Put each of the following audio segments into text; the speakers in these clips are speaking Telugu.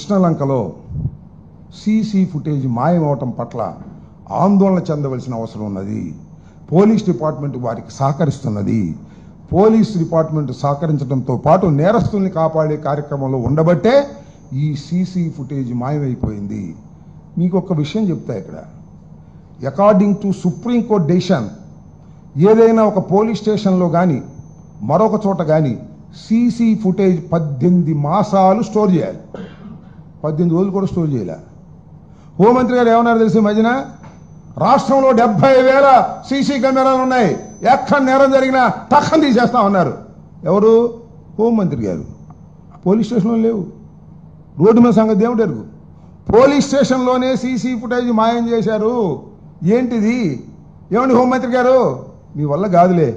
కృష్ణలంకలో సీసీ ఫుటేజ్ మాయమవటం పట్ల ఆందోళన చెందవలసిన అవసరం ఉన్నది. పోలీస్ డిపార్ట్మెంట్ వారికి సహకరిస్తున్నది. పోలీస్ డిపార్ట్మెంట్ సహకరించడంతో పాటు నేరస్తుల్ని కాపాడే కార్యక్రమంలో ఉండబట్టే ఈ సీసీ ఫుటేజ్ మాయమైపోయింది. మీకు ఒక విషయం చెప్తా ఇక్కడ. అకార్డింగ్ టు సుప్రీంకోర్టు డెసిషన్, ఏదైనా ఒక పోలీస్ స్టేషన్లో కానీ మరొక చోట కానీ సీసీ ఫుటేజ్ 18 మాసాలు స్టోర్ చేయాలి. 18 రోజులు కూడా స్టోర్ చేయలే. హోంమంత్రి గారు ఏమన్నారు తెలిసి మధ్యన, రాష్ట్రంలో 70,000 సీసీ కెమెరాలు ఉన్నాయి, ఎక్కడ నేరం జరిగినా టక్కన తీసేస్తా ఉన్నారు. ఎవరు? హోంమంత్రి గారు. పోలీస్ స్టేషన్లో లేవు. రోడ్డు మీద సంగతి దేవుడు ఎరుగు. పోలీస్ స్టేషన్లోనే సీసీ ఫుటేజ్ మాయం చేశారు. ఏంటిది? ఏమండి హోంమంత్రి గారు, మీ వల్ల కాదులే.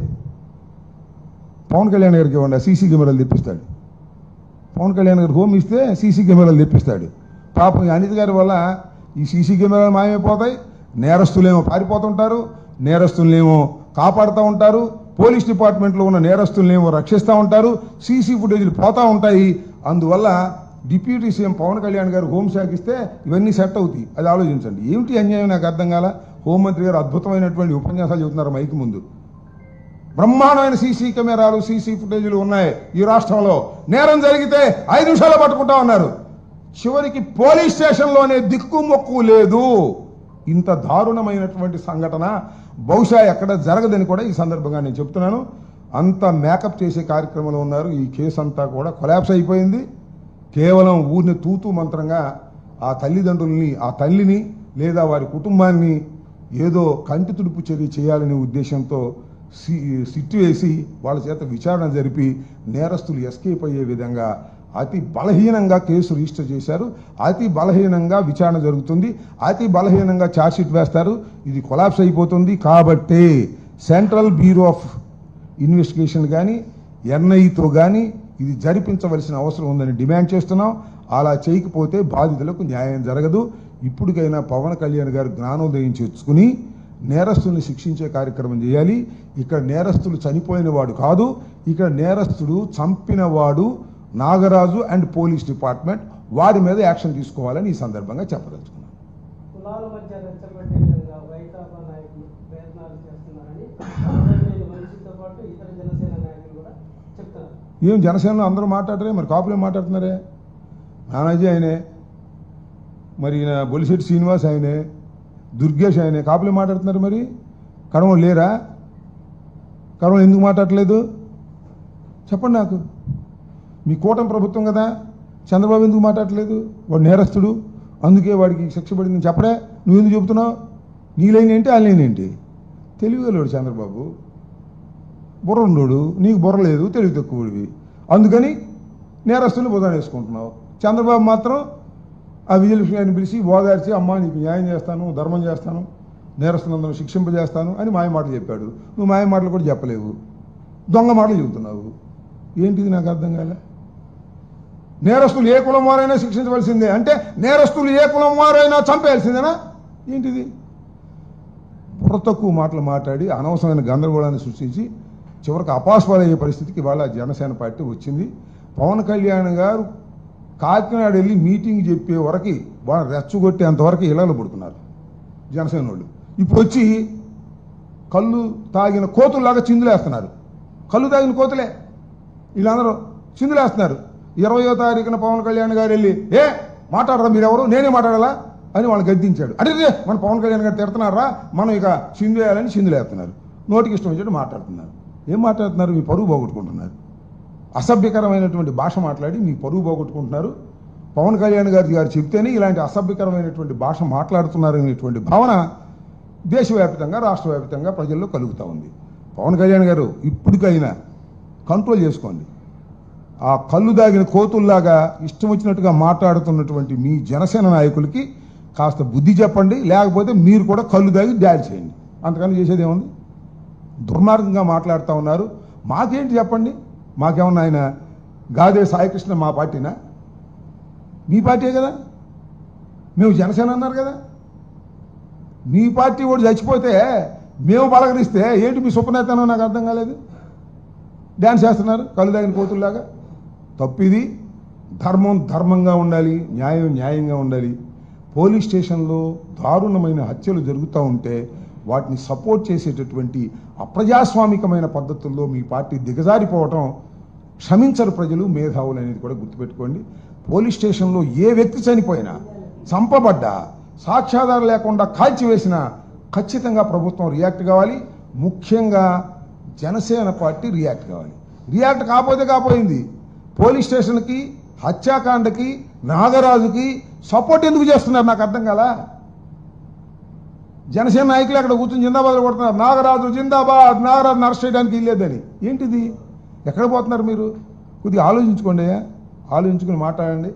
పవన్ కళ్యాణ్ గారికి ఇవ్వండి, సీసీ కెమెరాలు తెప్పిస్తాడు. పవన్ కళ్యాణ్ గారు హోమ్ ఇస్తే సీసీ కెమెరాలు తెప్పిస్తాడు. పాపం అనిత గారి వల్ల ఈ సీసీ కెమెరాలు మాయమైపోతాయి. నేరస్తులేమో పారిపోతుంటారు, నేరస్తులనేమో కాపాడుతూ ఉంటారు, పోలీస్ డిపార్ట్మెంట్లో ఉన్న నేరస్తులనేమో రక్షిస్తూ ఉంటారు, సీసీ ఫుటేజ్లు పోతూ ఉంటాయి. అందువల్ల డిప్యూటీ సీఎం పవన్ కళ్యాణ్ గారు హోంశాఖ ఇస్తే ఇవన్నీ సెట్ అవుతాయి. అది ఆలోచించండి. ఏమిటి అన్యాయం నాకు అర్థం కాల. హోంమంత్రి గారు అద్భుతమైనటువంటి ఉపన్యాసాలు చెబుతున్నారు మైకి ముందు. బ్రహ్మాండమైన సీసీ కెమెరాలు, సీసీ ఫుటేజీలు ఉన్నాయి ఈ రాష్ట్రంలో. నేరం జరిగితే 5 నిమిషాలు పట్టుకుంటా ఉన్నారు. చివరికి పోలీస్ స్టేషన్లోనే దిక్కుమొక్కు లేదు. ఇంత దారుణమైనటువంటి సంఘటన బహుశా ఎక్కడ జరగదని కూడా ఈ సందర్భంగా నేను చెప్తున్నాను. అంత మేకప్ చేసే కార్యక్రమంలో ఉన్నారు. ఈ కేసు అంతా కూడా కొలాప్స్ అయిపోయింది. కేవలం ఊరిని తూతూ మంత్రంగా ఆ తల్లిదండ్రుల్ని, ఆ తల్లిని లేదా వారి కుటుంబాన్ని ఏదో కంటి తుడుపు చర్య చేయాలనే ఉద్దేశంతో సిట్టు వేసి వాళ్ళ చేత విచారణ జరిపి నేరస్తులు ఎస్కేప్ అయ్యే విధంగా అతి బలహీనంగా కేసు రిజిస్టర్ చేశారు. అతి బలహీనంగా విచారణ జరుగుతుంది. అతి బలహీనంగా ఛార్జ్షీట్ వేస్తారు. ఇది కొలాప్స్ అయిపోతుంది. కాబట్టి సెంట్రల్ బ్యూరో ఆఫ్ ఇన్వెస్టిగేషన్ కానీ ఎన్ఐతో కానీ ఇది జరిపించవలసిన అవసరం ఉందని డిమాండ్ చేస్తున్నాం. అలా చేయకపోతే బాధితులకు న్యాయం జరగదు. ఇప్పటికైనా పవన్ కళ్యాణ్ గారు జ్ఞానోదయం తెచ్చుకుని నేరస్తుల్ని శిక్షించే కార్యక్రమం చేయాలి. ఇక్కడ నేరస్తులు చనిపోయిన వాడు కాదు, ఇక్కడ నేరస్తుడు చంపినవాడు నాగరాజు అండ్ పోలీస్ డిపార్ట్మెంట్. వారి మీద యాక్షన్ తీసుకోవాలని ఈ సందర్భంగా చెప్పదలుచుకున్నాను. కులాల మధ్య రెచ్చగొట్టే విధంగా వైకాపా నాయకులు ప్రయత్నాలు చేస్తున్నారని మనిషితో పాటు ఇతర జనసేన నాయకులు కూడా చెప్తున్నారు. ఏం జనసేనలో అందరూ మాట్లాడరే, మరి కాపులు ఏం మాట్లాడుతున్నారే? నానాజీ ఆయనే, మరి బొలిశెట్టి శ్రీనివాస్ ఆయనే, దుర్గేష్ ఆయనే, కాపులు మాట్లాడుతున్నారు. మరి కడవలు లేరా? కడవలు ఎందుకు మాట్లాడలేదు చెప్పండి నాకు. మీ కూటమి ప్రభుత్వం కదా, చంద్రబాబు ఎందుకు మాట్లాడలేదు? వాడు నేరస్తుడు, అందుకే వాడికి శిక్ష పడిందని చెప్పడే. నువ్వెందుకు చెబుతున్నావు? నీ లైన్ ఏంటి, ఆ లైన్ ఏంటి? తెలివిగలడు చంద్రబాబు, బుర్ర ఉండోడు, నీకు బుర్ర లేదు, తెలివి తక్కువడివి, అందుకని నేరస్తుల్ని బుధాన్ని వేసుకుంటున్నావు. చంద్రబాబు మాత్రం ఆ విజయలక్ష్మి పిలిచి ఓదార్చి, అమ్మ నీకు న్యాయం చేస్తాను, ధర్మం చేస్తాను, నేరస్తులందరూ శిక్షింపజేస్తాను అని మాయ మాటలు చెప్పాడు. నువ్వు మాయ మాటలు కూడా చెప్పలేవు, దొంగ మాటలు చెబుతున్నావు. ఏంటిది నాకు అర్థం కాలే. నేరస్తులు ఏ కులం వారైనా శిక్షించవలసిందే అంటే నేరస్తులు ఏ కులం వారైనా చంపేయాల్సిందేనా? ఏంటిది? బుర్ర తక్కువ మాటలు మాట్లాడి అనవసరమైన గందరగోళాన్ని సృష్టించి చివరికి అపాస్పాలయ్యే పరిస్థితికి ఇవాళ జనసేన పార్టీ వచ్చింది. పవన్ కళ్యాణ్ గారు కాకినాడ వెళ్ళి మీటింగ్ చెప్పే వరకు వాళ్ళు రెచ్చగొట్టేంతవరకు ఇళ్లలో పడుతున్నారు జనసేన వాళ్ళు. ఇప్పుడు వచ్చి కళ్ళు తాగిన కోతుల్లాగా చిందులేస్తున్నారు. కళ్ళు తాగిన కోతులే వీళ్ళందరూ చిందులేస్తున్నారు. 20వ తారీఖున పవన్ కళ్యాణ్ గారు వెళ్ళి మాట్లాడరా మీరెవరు, నేనే మాట్లాడాలా అని వాళ్ళు గద్దించాడు. అంటే మన పవన్ కళ్యాణ్ గారు తిడుతున్నారా, మనం ఇక చిందేయాలని చిందులేస్తున్నారు. నోటికి ఇష్టం వచ్చేట్టు మాట్లాడుతున్నారు. ఏం మాట్లాడుతున్నారు? మీ పరువు పోగొట్టుకుంటున్నారు. అసభ్యకరమైనటువంటి భాష మాట్లాడి మీ పరువు పోగొట్టుకుంటున్నారు. పవన్ కళ్యాణ్ గారు చెప్తేనే ఇలాంటి అసభ్యకరమైనటువంటి భాష మాట్లాడుతున్నారనేటువంటి భావన దేశవ్యాప్తంగా రాష్ట్ర వ్యాప్తంగా ప్రజల్లో కలుగుతూ ఉంది. పవన్ కళ్యాణ్ గారు ఇప్పటికైనా కంట్రోల్ చేసుకోండి. ఆ కళ్ళు దాగిన కోతుల్లాగా ఇష్టం వచ్చినట్టుగా మాట్లాడుతున్నటువంటి మీ జనసేన నాయకులకి కాస్త బుద్ధి చెప్పండి, లేకపోతే మీరు కూడా కళ్ళు దాగి డాడీ చేయండి. అంతకన్నా చేసేది ఏముంది? దుర్మార్గంగా మాట్లాడుతూ ఉన్నారు. మాకేంటి చెప్పండి? మాకేమన్నా ఆయన గాదే సాయికృష్ణ మా పార్టీనా? మీ పార్టీయే కదా, మేము జనసేన అన్నారు కదా. మీ పార్టీ కూడా చచ్చిపోతే మేము పలకరిస్తే ఏంటి మీ సుపనేతనో నాకు అర్థం కాలేదు. డ్యాన్స్ చేస్తున్నారు కళ్ళు దాగిన కోతుల్లాగా. తప్పిది. ధర్మం ధర్మంగా ఉండాలి, న్యాయం న్యాయంగా ఉండాలి. పోలీస్ స్టేషన్లో దారుణమైన హత్యలు జరుగుతూ ఉంటే వాటిని సపోర్ట్ చేసేటటువంటి అప్రజాస్వామికమైన పద్ధతుల్లో మీ పార్టీ దిగజారిపోవటం క్షమించరు ప్రజలు, మేధావులు అనేది కూడా గుర్తుపెట్టుకోండి. పోలీస్ స్టేషన్లో ఏ వ్యక్తి చనిపోయినా, చంపబడ్డా, సాక్ష్యాధారం లేకుండా కాల్చివేసినా ఖచ్చితంగా ప్రభుత్వం రియాక్ట్ కావాలి. ముఖ్యంగా జనసేన పార్టీ రియాక్ట్ కావాలి. రియాక్ట్ కాకపోయింది. పోలీస్ స్టేషన్కి, హత్యాకాండకి, నాగరాజుకి సపోర్ట్ ఎందుకు చేస్తున్నారు నాకు అర్థం కాలా. జనసేన నాయకులు అక్కడ కూర్చొని జిందాబాద్లో కొడుతున్నారు, నాగరాజు జిందాబాద్, నాగరాజుని అరెస్ట్ చేయడానికి ఇల్లేదని. ఏంటిది? ఎక్కడ పోతున్నారు మీరు? కొద్దిగా ఆలోచించుకోండి, ఆలోచించుకుని మాట్లాడండి.